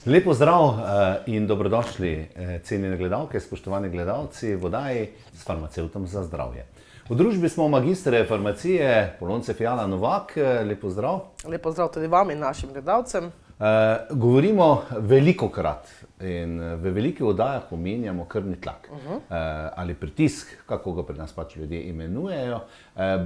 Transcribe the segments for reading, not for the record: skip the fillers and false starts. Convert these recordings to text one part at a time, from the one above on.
Lepo zdrav in dobrodošli, cenjene gledalke, spoštovani gledalci v oddaji s farmacevtom za zdravje. V družbi smo magistre farmacije Polonce Fiala Novak. Lepo zdrav. Lepo zdrav tudi vam in našim gledalcem. Govorimo velikokrat in v velikih oddajah omenjamo krvni tlak ali pritisk, kako ga pri nas pač ljudje imenujejo.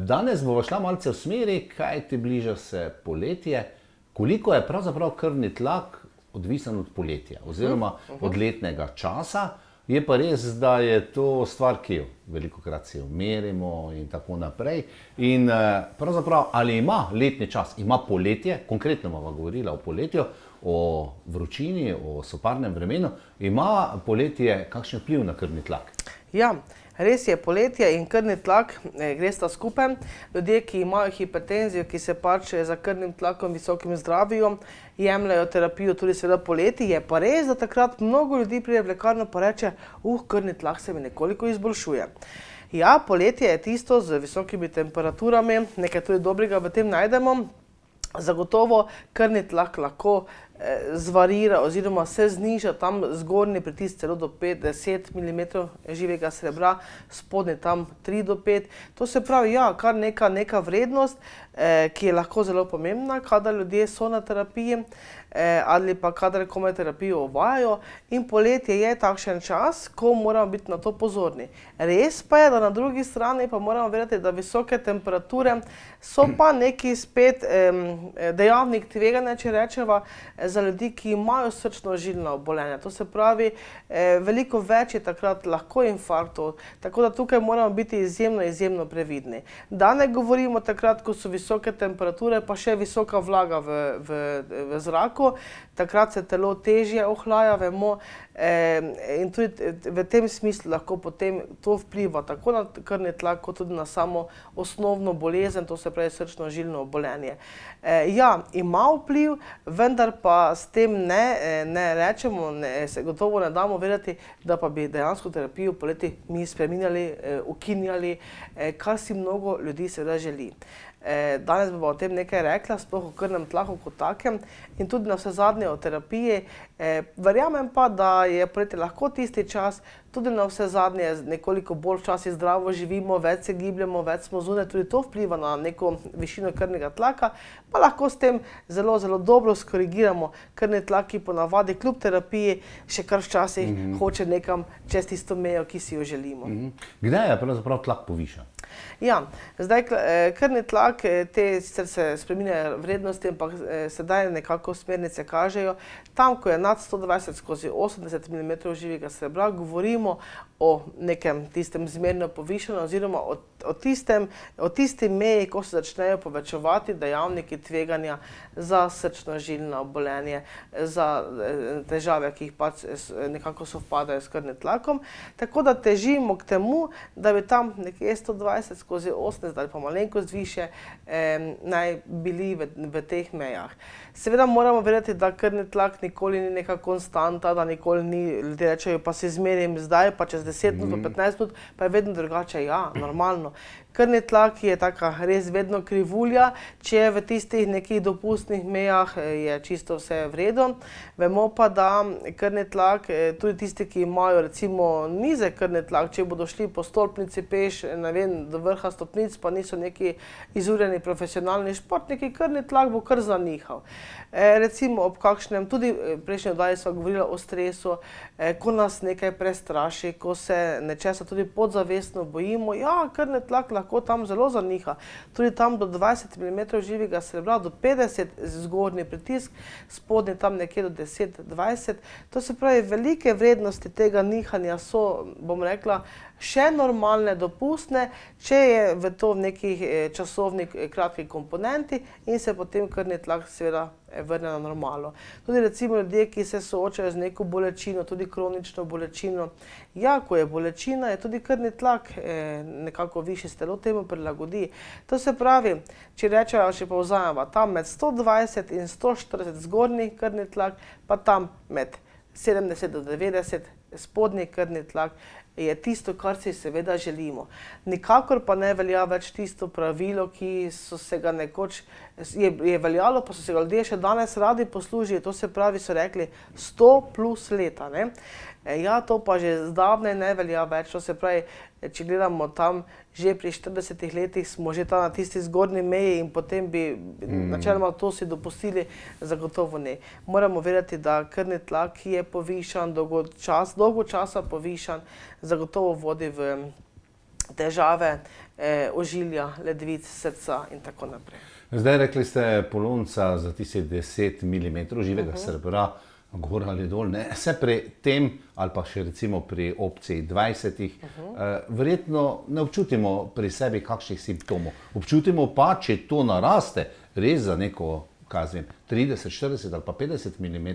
Danes bomo šla malce v smeri, kajti bliža se poletje. Koliko je pravzaprav krvni tlak odvisen od poletja oziroma od letnega časa? Je pa res, da je to stvar, ki jo velikokrat si merimo in tako naprej. In pravzaprav, ali ima letni čas, ima poletje, konkretno bova govorila o poletju, o vročini, o soparnem vremenu, ima poletje kakšen vpliv na krvni tlak? Ja, res je, poletje in krvni tlak gresta skupaj. Ljudje, ki imajo hipertenzijo, ki se pač za krvnim tlakom visokim zdravijo, jemljajo terapijo tudi seveda poleti, je pa res, da takrat mnogo ljudi pride v lekarno pa reče, krvni tlak se mi nekoliko izboljšuje. Ja, poletje je tisto z visokimi temperaturami, nekaj tudi dobrega v tem najdemo. Zagotovo krvni tlak lahko zvarira oziroma se zniža tam zgornji pritisk celo do 5-10 mm živega srebra, spodnji tam 3 do 5. To se pravi, ja, kar neka vrednost, ki je lahko zelo pomembna, kadar ljudje so na terapiji ali pa kadar komaj terapijo uvajajo. In poletje je takšen čas, ko moramo biti na to pozorni. Res pa je, da na drugi strani pa moramo vedeti, da visoke temperature so pa neki spet dejavnik tveganja, če rečeva, za ljudi, ki imajo srčno-žilna obolenja. To se pravi, veliko več je takrat lahko infarktov, tako da tukaj moramo biti izjemno previdni. Da ne govorimo takrat, ko so visoke temperature, pa še visoka vlaga v zraku, takrat se telo težje ohlaja, vemo, in tudi v tem smislu lahko potem to vpliva tako na krvni tlak, kot tudi na samo osnovno bolezen, to se pravi srčno-žilno obolenje. Ja, ima vpliv, vendar pa s tem ne rečemo, se gotovo ne damo vedeti, da pa bi dejansko terapijo poleti mi spreminjali, ukinjali, kar si mnogo ljudi seveda želi. Danes bova o tem nekaj rekla, sploh o krvnem tlaku kot takem in tudi na vse zadnje o terapiji. Verjamem pa, da je poletje lahko tisti čas, tudi na vse zadnje nekoliko bolj včasih zdravo živimo, več se gibljemo, več smo zunaj, tudi to vpliva na neko višino krvnega tlaka, pa lahko s tem zelo dobro skorigiramo krvni tlak, ki ponavadi kljub terapiji še kar včasih hoče nekam čez tisto mejo, ki si jo želimo. Kdaj je pravzaprav tlak povišan? Ja, zdaj krvni tlak, te sicer se spreminjajo vrednosti, ampak sedaj nekako smernice kažejo, tam, ko je nad 120/80 mm živega srebra, govorimo o nekem tistem zmerno povišanju oziroma o tisti meji, ko se začnejo povečevati dejavniki tveganja za srčno-žilno obolenje, za težave, ki jih pač nekako sovpadajo s krvnim tlakom. Tako da težimo k temu, da bi tam nekje 120/80 ali pa malenkost više naj bili v teh mejah. Seveda moramo vedeti, da krvni tlak nikoli ni neka konstanta, da nikoli ni, ljudje rečejo, pa se zmerim zdaj, pa čez 10 minut, 15 minut, pa je vedno drugače. Ja, normalno. Krvni tlak je taka res vedno krivulja, če je v tistih nekih dopustnih mejah, je čisto vse v redu. Vemo pa, da krvni tlak, tudi tisti, ki imajo recimo nizek krvni tlak, če bodo šli po stolpnici peš, ne vem, do vrha stopnic, pa niso neki izurjeni profesionalni športniki, krvni tlak bo kar zanihal. Recimo ob kakšnem, tudi prejšnji oddaji sva govorila o stresu, ko nas nekaj prestraši, ko se nečesa tudi podzavestno bojimo, ja, krvni tlak lahko tam zelo zaniha. Tudi tam do 20 mm živega srebra, do 50 zgornji pritisk, spodnji tam nekje do 10-20. To se pravi, velike vrednosti tega nihanja so, bom rekla, še normalne, dopustne, če je v to nekih časovnih kratkih komponenti in se potem krvni tlak seveda vrne na normalo. Tudi recimo ljudje, ki se soočajo z neko bolečino, tudi kronično bolečino. Ja, ko je bolečina, je tudi krvni tlak nekako višji, se telo temu prilagodi. To se pravi, če rečejo, če povzamemo, tam med 120 in 140 zgornji krvni tlak, pa tam med 70 do 90 spodnji krvni tlak, je tisto, kar si seveda želimo. Nikakor pa ne velja več tisto pravilo, ki so se ga nekoč je veljalo, pa so se ga ljudje še danes radi poslužijo, to se pravi, so rekli 100 plus leta, ne. Ja, to pa že zdavnaj ne velja več, to se pravi, če gledamo tam, že pri 40 letih smo že tam na tisti zgornji meji in potem bi načeloma to si dopustili, zagotovo ne. Moramo vedeti, da krvni tlak je povišan, dolgo časa povišan, zagotovo vodi v težave ožilja, ledvic, srca in tako naprej. Zdaj rekli ste polonca za tisti 10 mm živega srebra, gor ali dol, ne, vse pri tem, ali pa še recimo pri opciji 20, verjetno ne občutimo pri sebi kakšnih simptomov. Občutimo pa, če to naraste res za neko, kaj zvem, 30, 40 ali pa 50 mm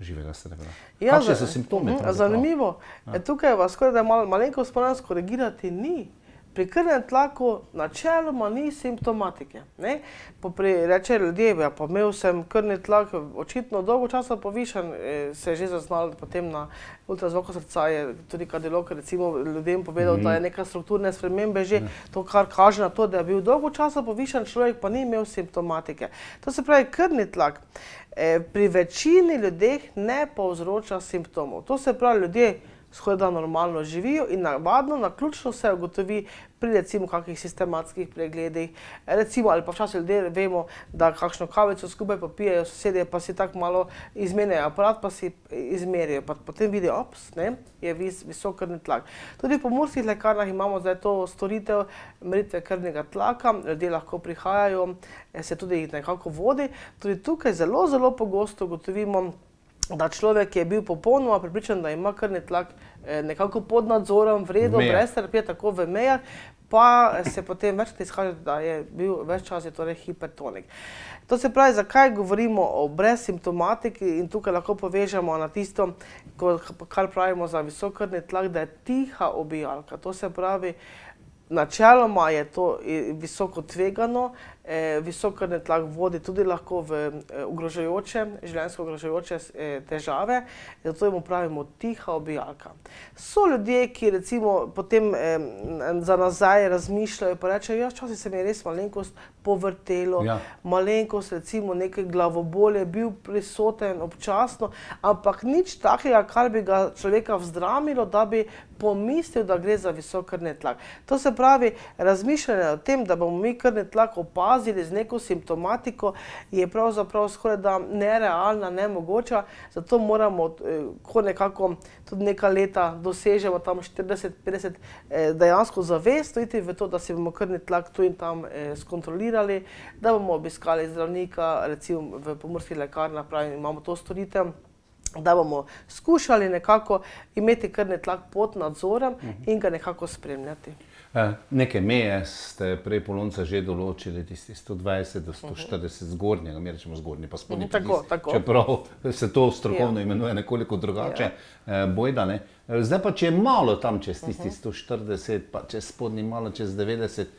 živega srebra. Ja, kakšne so simptomi? Zanimivo. Tukaj vas skoraj da malenkost moram skorigirati, ni. Pri krvnem tlaku načeloma ni simptomatike. Reče ljudje, ja, pa imel sem krvni tlak očitno dolgo časa povišan, se je že zaznalo potem na ultrazvoku srca, je tudi kardiolog recimo ljudem povedal, da je neka strukturne spremembe že, to kar kaže na to, da je bil dolgo časa povišan človek, pa ni imel simptomatike. To se pravi, krvni tlak pri večini ljudeh ne povzroča simptomov. To se pravi, ljudje skoraj da normalno živijo in navadno, naključno se ugotovi pri recimo kakih sistematskih pregledih, recimo ali pa včasih ljudje vemo, da kakšno kavico skupaj popijejo, sosedje pa si tako malo izmenjajo aparat, pa si izmerijo, pa potem vidijo, ops, je visok krvni tlak. Tudi v pomurskih lekarnah imamo zdaj to storitev meritve krvnega tlaka, ljudje lahko prihajajo, se tudi nekako vodi, tudi tukaj zelo, zelo pogosto ugotovimo, da človek je bil popolnoma prepričan, da ima krvni tlak nekako pod nadzorom, v redu, brez terapije, tako v mejah, pa se potem večkrat izkaže, da je bil več čas torej hipertonik. To se pravi, zakaj govorimo o brezsimptomatiki in tukaj lahko povežemo na tisto, kar pravimo za visok krvni tlak, da je tiha ubijalka. To se pravi, načeloma je to visoko tvegano, visok krvni tlak vodi tudi lahko v življenjsko ogrožajoče težave, zato jim pravimo tiha ubijalka. So ljudje, ki recimo potem za nazaj razmišljajo, pa rečejo, ja, včasih se mi je res malenkost povrtelo, malenkost recimo nekaj glavobolje bil prisoten občasno, ampak nič takega, kar bi ga človeka vzdramilo, da bi pomislil, da gre za visok krvni tlak. To se pravi, razmišljanje o tem, da bomo mi krvni tlak opazili z neko simptomatiko, je pravzaprav skoraj da nerealna, nemogoča, zato moramo, ko nekako tudi neka leta dosežemo, tam 40-50, dejansko zavest iti v to, da si bomo krvni tlak tu in tam skontrolirali, da bomo obiskali zdravnika, recimo v pomurskih lekarnah, pravim, imamo to storitev, da bomo skušali nekako imeti krvni tlak pod nadzorom in ga nekako spremljati. Neke meje ste prej polonca že določili, tisti 120 do 140 zgornjega, mi rečemo zgornji, pa spodnji pritisk, čeprav se to strokovno imenuje nekoliko drugače, bojda, ne. Zdaj pa, če je malo tam čez tisti 140, pa čez spodnji malo čez 90,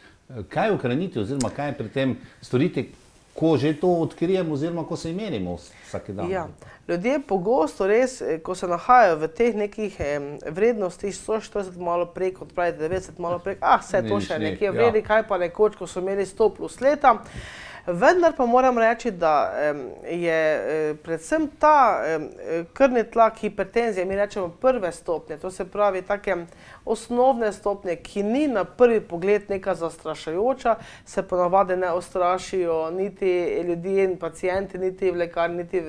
kaj ukreniti oziroma kaj pri tem storiti, ko že to odkrijemo oziroma ko se merimo vsak dan? Ja, ljudje pogosto res, ko se nahajajo v teh nekih vrednostih 140 malo prek, kot pravite 90 malo prek, vse to še nekje vredi, kaj pa nekoč, ko so imeli 100 plus leta. Vendar pa moram reči, da je predvsem ta krvni tlak, hipertenzija, mi rečemo prve stopnje, to se pravi take osnovne stopnje, ki ni na prvi pogled neka zastrašujoča, se ponavadi ne ustrašijo niti ljudje in pacienti, niti v lekarni, niti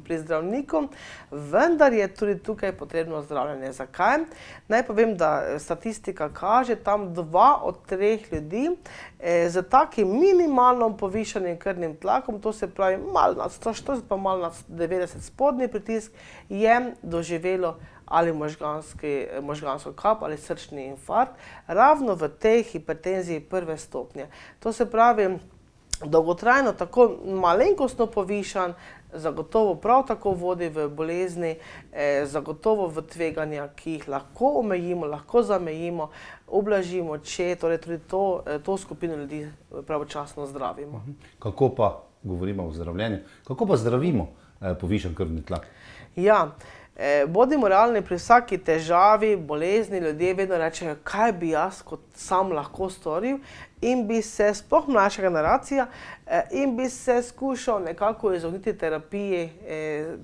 pri zdravniku, vendar je tudi tukaj potrebno zdravljenje. Zakaj? Naj povem, da statistika kaže, tam 2 od 3 ljudi z takim minimalno povišanim krvnim tlakom, to se pravi malo nad 140 pa malo nad 90 spodnji pritisk, je doživelo ali možgansko kap ali srčni infarkt, ravno v tej hipertenziji prve stopnje. To se pravi, dolgotrajno tako malenkostno povišan, zagotovo prav tako vodi v bolezni, zagotovo v tveganja, ki jih lahko omejimo, lahko zamejimo, ublažimo, če torej tudi to skupino ljudi pravočasno zdravimo. Kako pa, govorimo o zdravljenju, kako pa zdravimo povišan krvni tlak? Ja, bodimo realni, pri vsaki težavi, bolezni, ljudje vedno rečejo, kaj bi jaz kot sam lahko storil in bi se, sploh mlajša generacija, in bi se skušal nekako izogniti terapiji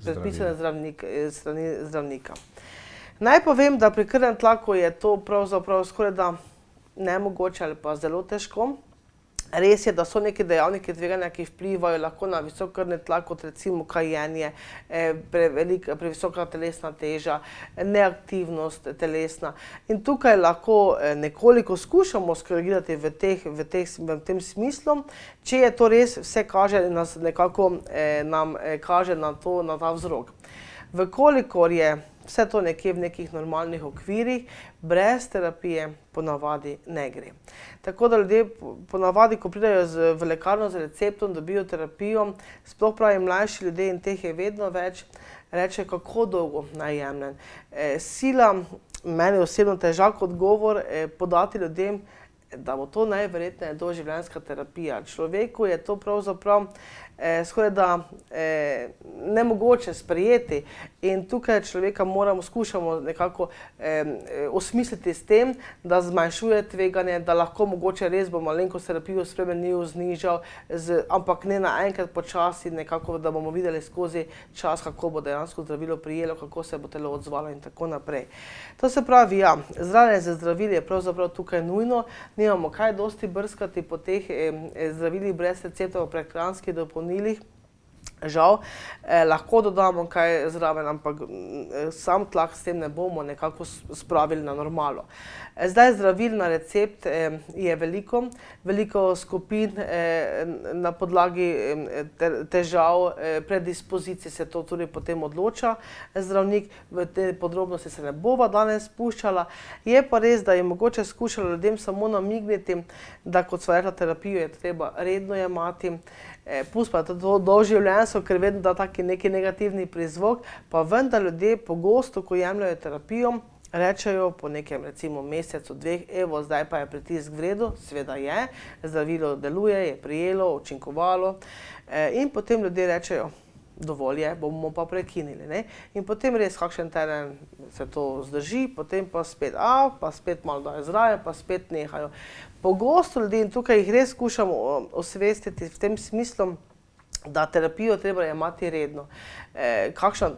predpisane strani zdravnika. Naj povem, da pri krvnem tlaku je to pravzaprav skoraj da nemogoče ali pa zelo težko. Res je, da so neki dejavniki tveganja, ki vplivajo lahko na visok krvni tlak, kot recimo kajenje, previsoka telesna teža, neaktivnost telesna. In tukaj lahko nekoliko skušamo skorigirati v tem smislu, če je to res vse kaže, nam kaže na ta vzrok. Vkolikor je vse to nekje v nekih normalnih okvirih, brez terapije ponavadi ne gre. Tako da ljudje ponavadi, ko pridejo v lekarno z receptom, dobijo terapijo, sploh pravi mlajši ljudje in teh je vedno več, rečejo, kako dolgo naj jemljem. Sila, meni osebno težak odgovor podati ljudem, da bo to najverjetneje doživljenjska terapija. Človeku je to pravzaprav skoraj da nemogoče sprejeti in tukaj človeka skušamo nekako osmisliti s tem, da zmanjšuje tveganje, da lahko mogoče res bo malenkost terapijo spremenil, znižal, ampak ne naenkrat počasi, nekako, da bomo videli skozi čas, kako bo dejansko zdravilo prijelo, kako se bo telo odzvalo in tako naprej. To se pravi, ja, zdravljenje z zdravili je pravzaprav tukaj nujno, nimamo kaj dosti brskati po teh zdravilih brez receptov, prehranskih dopolnilih. Žal, lahko dodamo kaj zraven, ampak sam tlak s tem ne bomo nekako spravili na normalo. Zdaj zdravil na recept je veliko skupin na podlagi težav, predispozicij se to tudi potem odloča. Zdravnik v te podrobnosti se ne bova danes spuščala. Je pa res, da je mogoče skušala ljudem samo namigniti, da kot sva rekla, terapijo je treba redno jemati, plus pa to doživljenjsko, ker vedno da taki neki negativni prizvok, pa vendar ljudje pogosto, ko jemljajo terapijo, rečejo po nekem recimo mesecu, dveh, evo, zdaj pa je pritisk v redu, seveda je, zdravilo deluje, je prijelo, učinkovalo in potem ljudje rečejo, dovolj je, bomo pa prekinili, ne? In potem res kakšen teden se to zdrži, potem pa spet pa spet malo dajo zraven, pa spet nehajo. Pogosto ljudi, in tukaj jih res skušamo osvestiti v tem smislu, da terapijo treba jemati redno. Kakšna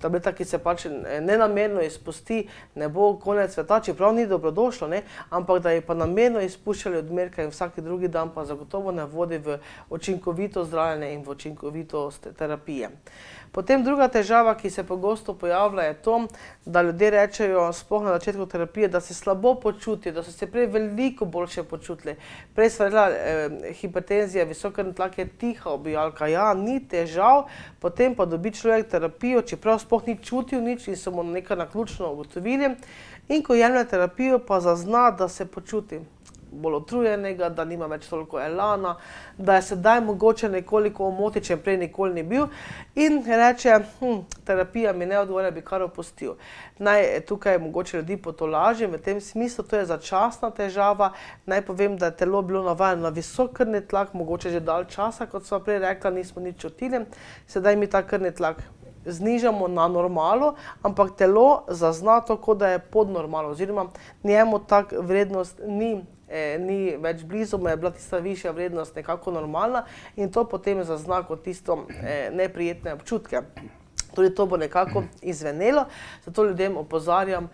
tableta, ki se pač nenamerno izpusti, ne bo konec sveta, čeprav ni dobrodošlo, ne? Ampak da je pa namerno izpuščali odmerke in vsaki drugi dan pa zagotovo ne vodi v učinkovito zdravljenje in v učinkovitost terapije. Potem druga težava, ki se pogosto pojavlja, je to, da ljudje rečejo, sploh na začetku terapije, da se slabo počutijo, da so se prej veliko boljše počutili. Prej sva rekla, hipertenzija, visok krvni tlak je tiha ubijalka, ja, ni težav, potem pa dobi človek terapijo, čeprav sploh ni čutil nič in so mu nekaj naključno ugotovili. In ko jemlje terapijo, pa zazna, da se počuti bolj utrujenega, da nima več toliko elana, da je sedaj mogoče nekoliko omotičen, prej nikoli ni bil in reče, terapija mi ne odgovarja, bi kar opustil. Naj tukaj mogoče ljudi potolažim v tem smislu, to je začasna težava. Naj povem, da je telo bilo navajeno na visok krvni tlak, mogoče že dalj časa, kot sva prej rekla, nismo nič čutili. Sedaj mi ta krvni tlak znižamo na normalo, ampak telo zazna to, kot da je pod normalo, oziroma njemu tak vrednost ni več blizu, mu je bila tista višja vrednost nekako normalna in to potem zazna kot tisto neprijetne občutke. Tudi to bo nekako izvenelo, zato ljudem opozarjam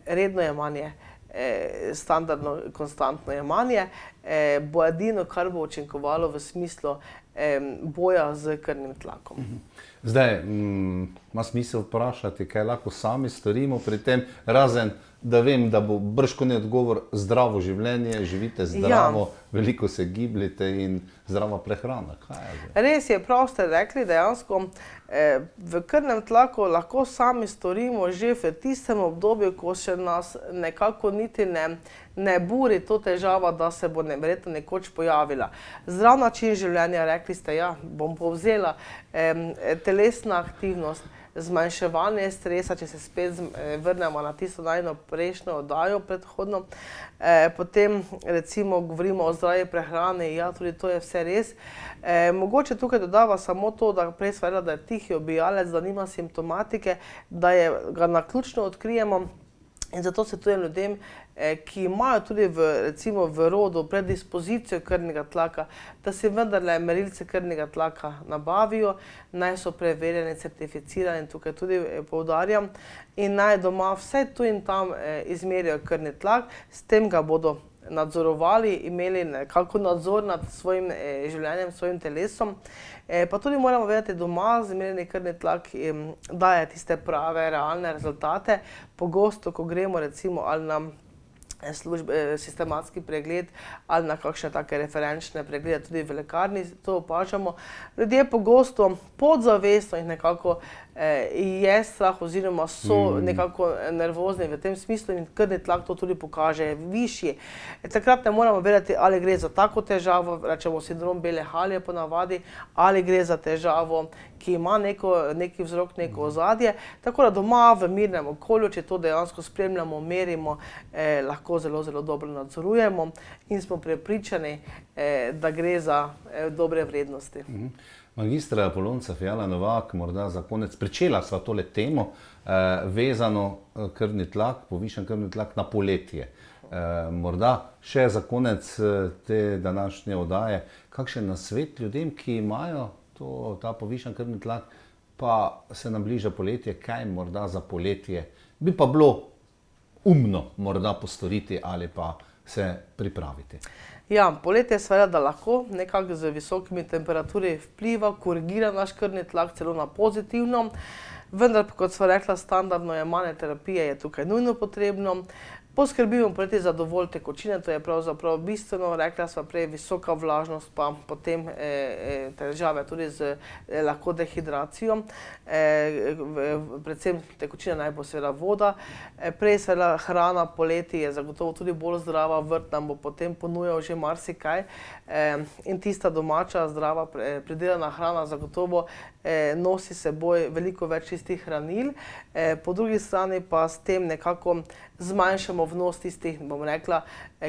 redno jemanje, standardno, konstantno jemanje, bo edino, kar bo učinkovalo v smislu boja z krvnim tlakom. Zdaj, ima smisel vprašati, kaj lahko sami storimo pri tem, razen da vem, da bo bržkone odgovor zdravo življenje, živite zdravo, veliko se gibljete in zdrava prehrana. Res je, prav ste rekli, dejansko v krvnem tlaku lahko sami storimo že v tistem obdobju, ko še nas nekako niti ne buri to težava, da se bo verjetno nekoč pojavila. Zdrav način življenja, rekli ste, ja, bom povzela, telesna aktivnost, zmanjševanje stresa, če se spet vrnemo na tisto najino prejšnjo oddajo predhodno. Potem recimo govorimo o zdravi prehrani, ja, tudi to je vse res. Mogoče tukaj dodava samo to, da prej sva rekla, da je tihi ubijalec, da nima simptomatike, da ga naključno odkrijemo. In zato svetujem ljudem, ki imajo tudi recimo v rodu predispozicijo krvnega tlaka, da si vendarle merilce krvnega tlaka nabavijo, naj so preverjeni, certificirani, tukaj tudi poudarjam, in naj doma vsaj tu in tam izmerijo krvni tlak, s tem ga bodo nadzorovali, imeli nekako nadzor nad svojim življenjem, svojim telesom. Pa tudi moramo vedeti, doma izmerjeni krvni tlak daje tiste prave, realne rezultate. Pogosto, ko gremo recimo ali na sistematski pregled ali na kakšne take referenčne preglede, tudi v lekarni to opažamo, ljudje pogosto podzavestno in nekako je strah oziroma so nekako nervozni v tem smislu in krvni tlak to tudi pokaže višji. Takrat ne moramo vedeti, ali gre za tako težavo, rečemo sindrom bele halje ponavadi, ali gre za težavo, ki ima neki vzrok, neko ozadje. Tako da doma v mirnem okolju, če to dejansko spremljamo, merimo, lahko zelo, zelo dobro nadzorujemo in smo prepričani, da gre za dobre vrednosti. Magistra Polonca Fiala Novak, morda za konec, pričela sva tole temo, vezano krvni tlak, povišan krvni tlak na poletje. Morda še za konec te današnje oddaje, kakšen nasvet ljudem, ki imajo ta povišan krvni tlak, pa se nam bliža poletje, kaj morda za poletje bi pa bilo umno morda postoriti ali pa se pripraviti? Ja, poletje seveda, da lahko nekako z visokimi temperaturami vpliva, korigira naš krvni tlak celo na pozitivno, vendar, kot sva rekla, standardno jemanje terapije je tukaj nujno potrebno. Poskrbimo poleti za dovolj tekočine, to je pravzaprav bistveno, rekla sva prej visoka vlažnost, pa potem težave tudi z lahko dehidracijo, predvsem tekočina naj bo seveda voda. Prej seveda hrana poleti je zagotovo tudi bolj zdrava, vrt nam bo potem ponujal že marsikaj in tista domača, zdrava, pridelana hrana zagotovo nosi seboj veliko več čistih hranil, po drugi strani pa s tem nekako zmanjšamo vnos tistih, bom rekla,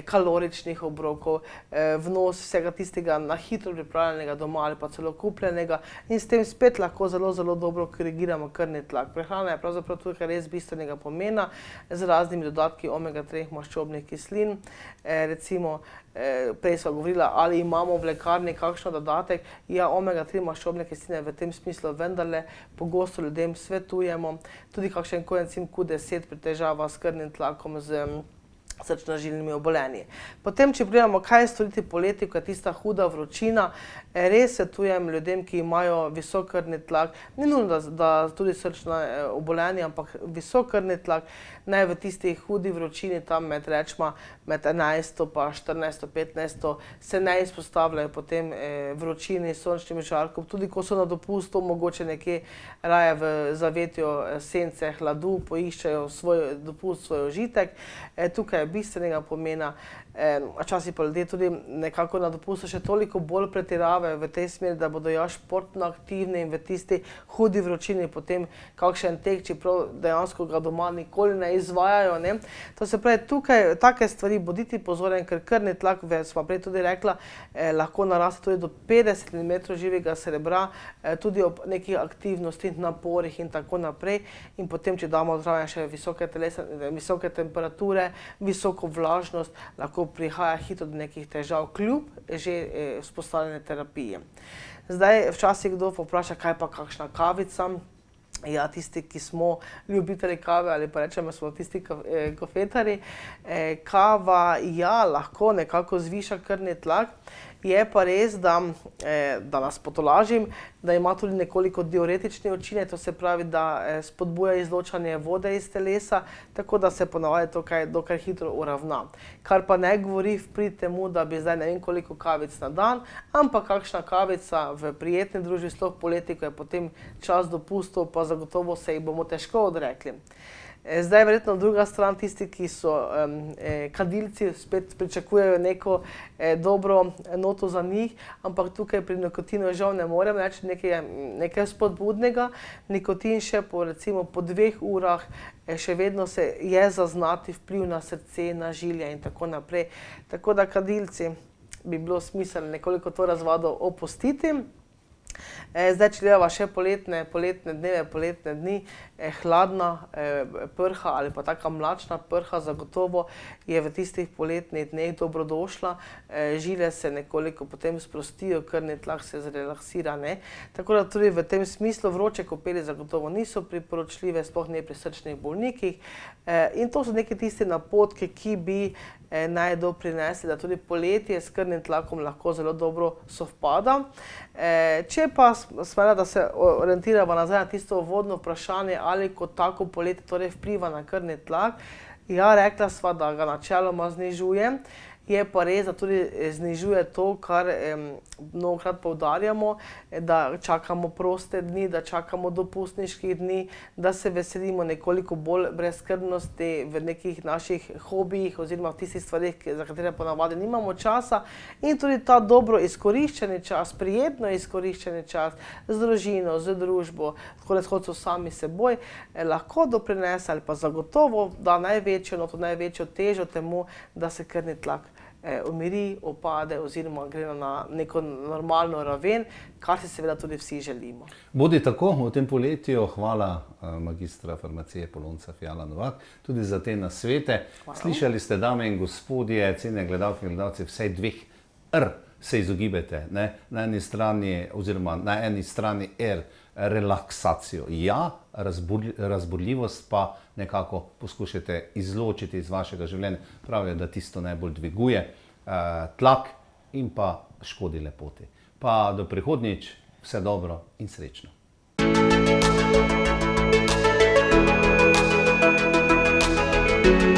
kaloričnih obrokov, vnos vsega tistega na hitro pripravljenega doma ali pa celo kupljenega in s tem spet lahko zelo, zelo dobro korigiramo krvni tlak. Prehrana je pravzaprav tukaj res bistvenega pomena z raznimi dodatki omega-3 maščobnih kislin. Recimo, prej sva govorila, ali imamo v lekarni kakšen dodatek. Ja, omega-3 maščobne kisline v tem smislu vendarle pogosto ljudem svetujemo. Tudi kakšen koencim Q10 pri težavah s krvnim tlakom, z srčno-žilnimi obolenji. Potem, če pogledamo, kaj storiti poleti, ko je tista huda vročina, res svetujem ljudem, ki imajo visok krvni tlak, ni nujno, da tudi srčna obolenja, ampak visok krvni tlak, naj v tisti hudi vročini, tam med 11. pa 14. 15. se ne izpostavljajo potem vročini, sončnim žarkom, tudi ko so na dopustu, mogoče nekje raje v zavetju sence hladu, poiščejo svoj dopust, svoj užitek. Tukaj je bistvenega pomena, včasih pa ljudje tudi nekako na dopustu še toliko bolj pretiravajo v tej smeri, da bodo športno aktivni in v tisti hudi vročini potem kakšen tek, čeprav dejansko ga doma nikoli ne izvajajo. To se pravi, tukaj take stvari boditi pozoren, ker krvni tlak, sva prej tudi rekla, lahko naraste tudi do 50 mm živega srebra, tudi ob nekih aktivnostih, naporih in tako naprej. In potem, če damo zraven še visoke temperature, visoko vlažnost, lahko prihaja hitro do nekih težav, kljub že vzpostavljene terapije. Zdaj, včasih kdo vpraša, kaj pa kakšna kavica. Ja, tisti, ki smo ljubitelji kave ali pa rečemo, smo tisti kofetarji. Kava, ja, lahko nekako zviša krvni tlak. Je pa res, da nas potolažim, da ima tudi nekoliko diuretični učinek, to se pravi, da spodbuja izločanje vode iz telesa, tako da se ponavadi to dokaj hitro uravna. Kar pa ne govori v prid temu, da bi zdaj ne vem koliko kavic na dan, ampak kakšna kavica v prijetni družbi, sploh poleti, ko je potem čas dopustov, pa zagotovo se jih bomo težko odrekli. Zdaj verjetno druga stran, tisti, ki so kadilci, spet pričakujejo neko dobro noto za njih, ampak tukaj pri nikotinu žal ne morem reči nekaj spodbudnega. Nikotin še recimo po 2 urah še vedno se je zaznati vpliv na srce, na žilje in tako naprej. Tako da kadilci bi bilo smiselno nekoliko to razvado opustiti. Zdaj, če gledava še poletne dni, hladna prha ali pa taka mlačna prha zagotovo je v tistih poletnih dneh dobrodošla. Žile se nekoliko potem sprostijo, krvni tlak se zrelaksira, ne. Tako da tudi v tem smislu vroče kopeli zagotovo niso priporočljive, sploh ne pri srčnih bolnikih. In to so neki tisti napotki, ki bi naj doprinesli, da tudi poletje s krvnim tlakom lahko zelo dobro sovpada. Če pa smela, da se orientirava nazaj na tisto uvodno vprašanje, ali kot tako poletje torej vpliva na krvni tlak, ja, rekla sva, da ga načeloma znižuje. Je pa res, da tudi znižuje to, kar mnogokrat poudarjamo, da čakamo proste dni, da čakamo dopustniških dni, da se veselimo nekoliko bolj brezskrbnosti v nekih naših hobijih oziroma v tistih stvarih, za katere ponavadi nimamo časa. In tudi ta dobro izkoriščeni čas, prijetno izkoriščeni čas z družino, z družbo, konec koncev sami seboj, lahko doprinese ali pa zagotovo da največjo težo temu, da se krvni tlak umiri, opade oziroma gre na neko normalno raven, kar si seveda tudi vsi želimo. Bodi tako v tem poletju. Hvala magistra farmacije Polonca Fiala Novak tudi za te nasvete. Slišali ste, dame in gospodje, cenjene gledalke in gledalci, vsaj 2 R se izogibajte. Na eni strani R, relaksacijo. Ja, razburljivost pa nekako poskušajte izločiti iz vašega življenja. Pravijo, da tisto najbolj dviguje tlak in pa škodi lepoti. Pa do prihodnjič, vse dobro in srečno. Thank you.